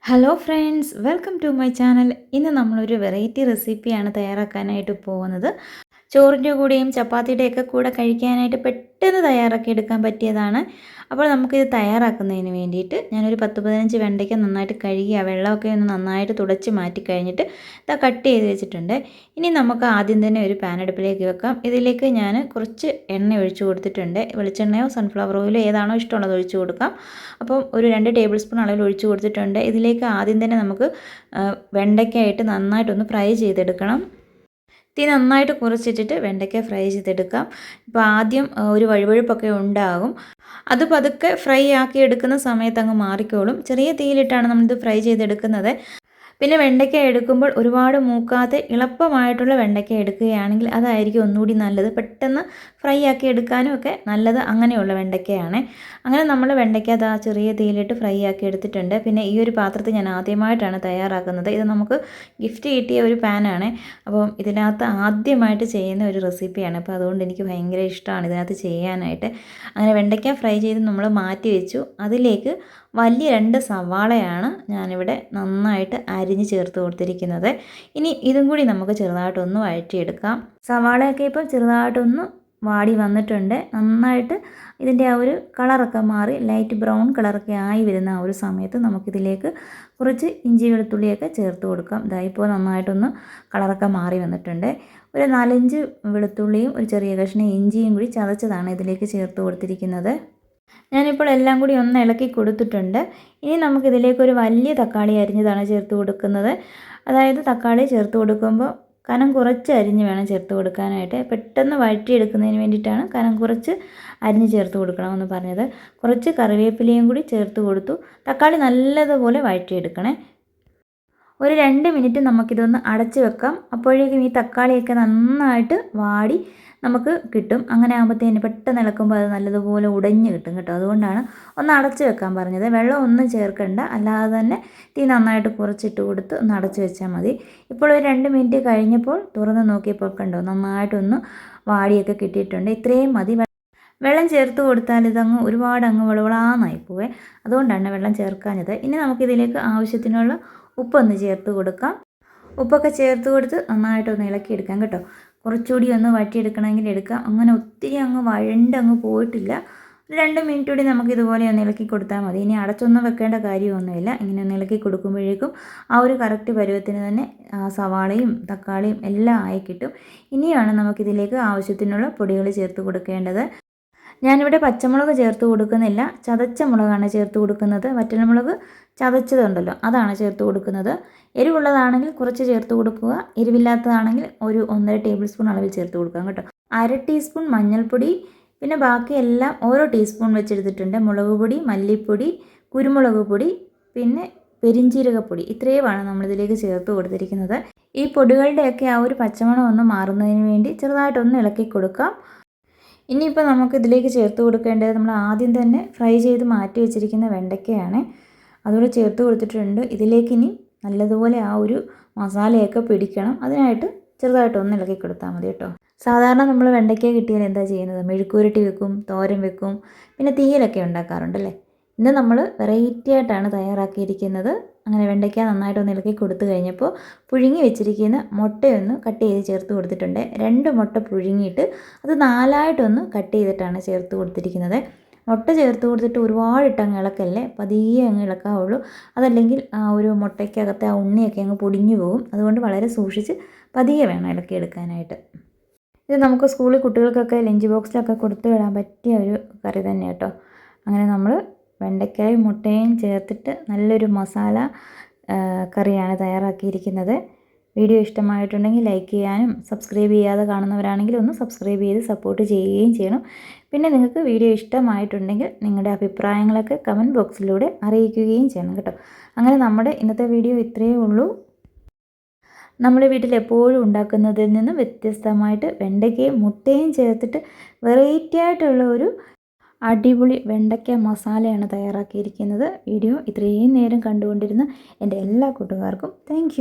Hello friends, welcome to my channel. ഇന്ന് നമ്മളൊരു variety റെസിപ്പിയാണ് തയ്യാറാക്കാനായിട്ട് പോകുന്നത്. ചോറിൻ്റെ കൂടെയും ചപ്പാത്തിയുടെയൊക്കെ കൂടെ കഴിക്കാനായിട്ട് പെട്ടെന്ന് തയ്യാറാക്കി എടുക്കാൻ പറ്റിയതാണ്. അപ്പോൾ നമുക്കിത് തയ്യാറാക്കുന്നതിന് വേണ്ടിയിട്ട് ഞാനൊരു 10-15 വെണ്ടയ്ക്ക നന്നായിട്ട് കഴുകി ആ വെള്ളമൊക്കെ ഒന്ന് നന്നായിട്ട് തുടച്ച് മാറ്റി കഴിഞ്ഞിട്ട് ഇതാ കട്ട് ചെയ്ത് വെച്ചിട്ടുണ്ട്. ഇനി നമുക്ക് ആദ്യം തന്നെ ഒരു പാൻ അടുപ്പിലേക്ക് വെക്കാം. ഇതിലേക്ക് ഞാൻ കുറച്ച് എണ്ണ ഒഴിച്ചു കൊടുത്തിട്ടുണ്ട്. വെളിച്ചെണ്ണയോ സൺഫ്ലവർ ഓയിലോ ഏതാണോ ഇഷ്ടമുള്ളത് ഒഴിച്ചു കൊടുക്കാം. അപ്പം ഒരു 2 ടേബിൾ സ്പൂൺ അളവിൽ ഒഴിച്ചു കൊടുത്തിട്ടുണ്ട്. ഇതിലേക്ക് ആദ്യം തന്നെ നമുക്ക് വെണ്ടയ്ക്കായിട്ട് നന്നായിട്ടൊന്ന് ഫ്രൈ ചെയ്തെടുക്കണം. തീ നന്നായിട്ട് കുറച്ചിട്ടിട്ട് വെണ്ടയ്ക്ക ഫ്രൈ ചെയ്തെടുക്കാം. ഇപ്പോൾ ആദ്യം ഒരു വഴുവഴുപ്പൊക്കെ ഉണ്ടാകും. അത് പതുക്കെ ഫ്രൈ ആക്കി എടുക്കുന്ന സമയത്ത് അങ്ങ് മാറിക്കോളും. ചെറിയ തീയിലിട്ടാണ് നമ്മളിത് ഫ്രൈ ചെയ്തെടുക്കുന്നത്. പിന്നെ വെണ്ടയ്ക്ക എടുക്കുമ്പോൾ ഒരുപാട് മൂക്കാതെ എളുപ്പമായിട്ടുള്ള വെണ്ടയ്ക്ക എടുക്കുകയാണെങ്കിൽ അതായിരിക്കും ഒന്നുകൂടി നല്ലത്. പെട്ടെന്ന് ഫ്രൈ ആക്കി എടുക്കാനും ഒക്കെ നല്ലത് അങ്ങനെയുള്ള വെണ്ടയ്ക്കയാണ്. അങ്ങനെ നമ്മൾ വെണ്ടയ്ക്ക അതാ ചെറിയ തീയിലിട്ട് ഫ്രൈ ആക്കി എടുത്തിട്ടുണ്ട്. പിന്നെ ഈ ഒരു പാത്രത്തിൽ ഞാൻ ആദ്യമായിട്ടാണ് തയ്യാറാക്കുന്നത്. ഇത് നമുക്ക് ഗിഫ്റ്റ് കിട്ടിയ ഒരു പാനാണ്. അപ്പം ഇതിനകത്ത് ആദ്യമായിട്ട് ചെയ്യുന്ന ഒരു റെസിപ്പിയാണ്. അപ്പോൾ അതുകൊണ്ട് എനിക്ക് ഭയങ്കര ഇഷ്ടമാണ് ഇതിനകത്ത് ചെയ്യാനായിട്ട്. അങ്ങനെ വെണ്ടയ്ക്ക ഫ്രൈ ചെയ്ത് നമ്മൾ മാറ്റി വെച്ചു. അതിലേക്ക് വലിയ 2 സവാളയാണ് ഞാനിവിടെ നന്നായിട്ട് അരിഞ്ഞ് ചേർത്ത് കൊടുത്തിരിക്കുന്നത്. ഇനി ഇതും കൂടി നമുക്ക് ചെറുതായിട്ടൊന്ന് വഴറ്റിയെടുക്കാം. സവാളയൊക്കെ ഇപ്പോൾ ചെറുതായിട്ടൊന്ന് വാടി വന്നിട്ടുണ്ട്. നന്നായിട്ട് ഇതിൻ്റെ ആ ഒരു കളറൊക്കെ മാറി ലൈറ്റ് ബ്രൗൺ കളറൊക്കെ ആയി വരുന്ന ആ ഒരു സമയത്ത് നമുക്കിതിലേക്ക് കുറച്ച് ഇഞ്ചി വെളുത്തുള്ളിയൊക്കെ ചേർത്ത് കൊടുക്കാം. ഇപ്പോൾ നന്നായിട്ടൊന്ന് കളറൊക്കെ മാറി വന്നിട്ടുണ്ട്. ഒരു 4-5 വെളുത്തുള്ളിയും ഒരു ചെറിയ കഷ്ണം ഇഞ്ചിയും കൂടി ചതച്ചതാണ് ഇതിലേക്ക് ചേർത്ത് കൊടുത്തിരിക്കുന്നത്. ഞാനിപ്പോൾ എല്ലാം കൂടി ഒന്ന് ഇളക്കി കൊടുത്തിട്ടുണ്ട്. ഇനി നമുക്കിതിലേക്ക് ഒരു വലിയ തക്കാളി അരിഞ്ഞതാണ് ചേർത്ത് കൊടുക്കുന്നത്. അതായത് തക്കാളി ചേർത്ത് കൊടുക്കുമ്പോൾ കനം കുറച്ച് അരിഞ്ഞ് വേണം ചേർത്ത് കൊടുക്കാനായിട്ട്. പെട്ടെന്ന് വഴറ്റിയെടുക്കുന്നതിന് വേണ്ടിയിട്ടാണ് കനം കുറച്ച് അരിഞ്ഞ് ചേർത്ത് കൊടുക്കണമെന്ന് പറഞ്ഞത്. കുറച്ച് കറിവേപ്പിലയും കൂടി ചേർത്ത് കൊടുത്തു. തക്കാളി നല്ലതുപോലെ വഴറ്റിയെടുക്കണേ. ഒരു 2 മിനിറ്റ് നമുക്കിതൊന്ന് അടച്ച് വെക്കാം. അപ്പോഴേക്കും ഈ തക്കാളിയൊക്കെ നന്നായിട്ട് വാടി നമുക്ക് കിട്ടും. അങ്ങനെ ആകുമ്പോഴത്തേന് പെട്ടെന്ന് ഇളക്കുമ്പോൾ അത് നല്ലതുപോലെ ഉടഞ്ഞ് കിട്ടും കേട്ടോ. അതുകൊണ്ടാണ് ഒന്ന് അടച്ച് വെക്കാൻ പറഞ്ഞത്. വെള്ളം ഒന്നും ചേർക്കണ്ട, അല്ലാതെ തന്നെ തീ നന്നായിട്ട് കുറച്ചിട്ട് കൊടുത്ത് ഒന്ന് അടച്ച് വെച്ചാൽ മതി. ഇപ്പോൾ ഒരു 2 മിനിറ്റ് കഴിഞ്ഞപ്പോൾ തുറന്ന് നോക്കിയപ്പോൾ കണ്ടോ നന്നായിട്ടൊന്ന് വാടിയൊക്കെ കിട്ടിയിട്ടുണ്ട്. ഇത്രയും മതി. വെള്ളം ചേർത്ത് കൊടുത്താൽ ഇതങ്ങ് ഒരുപാട് അങ്ങ് വളവളാന്നായി പോവേ. അതുകൊണ്ടാണ് വെള്ളം ചേർക്കാഞ്ഞത്. ഇനി നമുക്കിതിലേക്ക് ആവശ്യത്തിനുള്ള ഉപ്പൊന്ന് ചേർത്ത് കൊടുക്കാം. ഉപ്പൊക്കെ ചേർത്ത് കൊടുത്ത് നന്നായിട്ടൊന്ന് ഇളക്കിയെടുക്കാം കേട്ടോ. കുറച്ചുകൂടി ഒന്ന് വഴറ്റിയെടുക്കണമെങ്കിൽ എടുക്കാം. അങ്ങനെ ഒത്തിരി അങ്ങ് വഴണ്ടങ്ങ് പോയിട്ടില്ല. ഒരു 2 മിനിറ്റ് കൂടി നമുക്കിതുപോലെ ഒന്ന് ഇളക്കി കൊടുത്താൽ മതി. ഇനി അടച്ചൊന്നും വെക്കേണ്ട കാര്യമൊന്നുമില്ല. ഇങ്ങനെ ഒന്ന് ഇളക്കി കൊടുക്കുമ്പോഴേക്കും ആ ഒരു കറക്റ്റ് പരുവത്തിന് തന്നെ സവാളയും തക്കാളിയും എല്ലാം ആയി കിട്ടും. ഇനിയാണ് നമുക്കിതിലേക്ക് ആവശ്യത്തിനുള്ള പൊടികൾ ചേർത്ത് കൊടുക്കേണ്ടത്. ഞാനിവിടെ പച്ചമുളക് ചേർത്ത് കൊടുക്കുന്നില്ല, ചതച്ച മുളകാണ് ചേർത്ത് കൊടുക്കുന്നത്. വറ്റൽമുളക് ചതച്ചതുണ്ടല്ലോ അതാണ് ചേർത്ത് കൊടുക്കുന്നത്. എരിവുള്ളതാണെങ്കിൽ കുറച്ച് ചേർത്ത് കൊടുക്കുക, എരിവില്ലാത്തതാണെങ്കിൽ ഒരു 1.5 ടേബിൾ സ്പൂൺ അളവിൽ ചേർത്ത് കൊടുക്കാം കേട്ടോ. 1/2 ടീസ്പൂൺ മഞ്ഞൾപ്പൊടി, പിന്നെ ബാക്കിയെല്ലാം ഓരോ ടീസ്പൂൺ വെച്ചെടുത്തിട്ടുണ്ട്. മുളക് പൊടി, മല്ലിപ്പൊടി, കുരുമുളക് പൊടി, പിന്നെ പെരിഞ്ജീരകപ്പൊടി, ഇത്രയുമാണ് നമ്മളിതിലേക്ക് ചേർത്ത് കൊടുത്തിരിക്കുന്നത്. ഈ പൊടികളുടെയൊക്കെ ആ ഒരു പച്ചമണം ഒന്ന് മാറുന്നതിന് വേണ്ടി ചെറുതായിട്ടൊന്ന് ഇളക്കി കൊടുക്കാം. ഇനിയിപ്പോൾ നമുക്കിതിലേക്ക് ചേർത്ത് കൊടുക്കേണ്ടത് നമ്മൾ ആദ്യം തന്നെ ഫ്രൈ ചെയ്ത് മാറ്റി വെച്ചിരിക്കുന്ന വെണ്ടയ്ക്കയാണ്. അതുകൂടെ ചേർത്ത് കൊടുത്തിട്ടുണ്ട്. ഇതിലേക്ക് ഇനി നല്ലതുപോലെ ആ ഒരു മസാലയൊക്കെ പിടിക്കണം. അതിനായിട്ട് ചെറുതായിട്ടൊന്ന് ഇളക്കി കൊടുത്താൽ മതി കേട്ടോ. സാധാരണ നമ്മൾ വെണ്ടയ്ക്ക കിട്ടിയാൽ എന്താ ചെയ്യുന്നത്? മെഴുക്കുവരട്ടി വെക്കും, തോരൻ വെക്കും, പിന്നെ തീയലൊക്കെ ഉണ്ടാക്കാറുണ്ടല്ലേ. ഇന്ന് നമ്മൾ വെറൈറ്റി ആയിട്ടാണ് തയ്യാറാക്കിയിരിക്കുന്നത്. അങ്ങനെ വെണ്ടയ്ക്ക നന്നായിട്ടൊന്ന് ഇളക്കി കൊടുത്തു കഴിഞ്ഞപ്പോൾ പുഴുങ്ങി വെച്ചിരിക്കുന്ന മുട്ടയൊന്ന് കട്ട് ചെയ്ത് ചേർത്ത് കൊടുത്തിട്ടുണ്ട്. 2 മുട്ട പുഴുങ്ങിയിട്ട് അത് 4ആയിട്ടൊന്ന് കട്ട് ചെയ്തിട്ടാണ് ചേർത്ത് കൊടുത്തിരിക്കുന്നത്. മുട്ട ചേർത്ത് കൊടുത്തിട്ട് ഒരുപാടിട്ട് അങ്ങ് ഇളക്കല്ലേ, പതിയെ അങ്ങ് ഇളക്കാവുള്ളൂ. അതല്ലെങ്കിൽ ആ ഒരു മുട്ടയ്ക്കകത്തെ ആ ഉണ്ണിയൊക്കെ അങ്ങ് പൊടിഞ്ഞു പോകും. അതുകൊണ്ട് വളരെ സൂക്ഷിച്ച് പതിയെ വേണം ഇളക്കിയെടുക്കാനായിട്ട്. ഇത് നമുക്ക് സ്കൂളിൽ കുട്ടികൾക്കൊക്കെ ലഞ്ച് ബോക്സിലൊക്കെ കൊടുത്തു വിടാൻ പറ്റിയ ഒരു കറി തന്നെ കേട്ടോ. അങ്ങനെ നമ്മൾ വെണ്ടയ്ക്കായും മുട്ടയും ചേർത്തിട്ട് നല്ലൊരു മസാല കറിയാണ് തയ്യാറാക്കിയിരിക്കുന്നത്. വീഡിയോ ഇഷ്ടമായിട്ടുണ്ടെങ്കിൽ ലൈക്ക് ചെയ്യാനും സബ്സ്ക്രൈബ് ചെയ്യാതെ കാണുന്നവരാണെങ്കിൽ ഒന്ന് സബ്സ്ക്രൈബ് ചെയ്ത് സപ്പോർട്ട് ചെയ്യുകയും ചെയ്യണം. പിന്നെ നിങ്ങൾക്ക് വീഡിയോ ഇഷ്ടമായിട്ടുണ്ടെങ്കിൽ നിങ്ങളുടെ അഭിപ്രായങ്ങളൊക്കെ കമൻറ്റ് ബോക്സിലൂടെ അറിയിക്കുകയും ചെയ്യണം കേട്ടോ. അങ്ങനെ നമ്മുടെ ഇന്നത്തെ വീഡിയോ ഇത്രയേ ഉള്ളൂ. നമ്മൾ വീട്ടിൽ എപ്പോഴും ഉണ്ടാക്കുന്നതിൽ നിന്നും വ്യത്യസ്തമായിട്ട് വെണ്ടയ്ക്കയും മുട്ടയും ചേർത്തിട്ട് വെറൈറ്റി ആയിട്ടുള്ള ഒരു അടിപൊളി വെണ്ടയ്ക്ക മസാലയാണ് തയ്യാറാക്കിയിരിക്കുന്നത്. വീഡിയോ ഇത്രയും നേരം കണ്ടുകൊണ്ടിരുന്ന എൻ്റെ എല്ലാ കൂട്ടുകാർക്കും താങ്ക്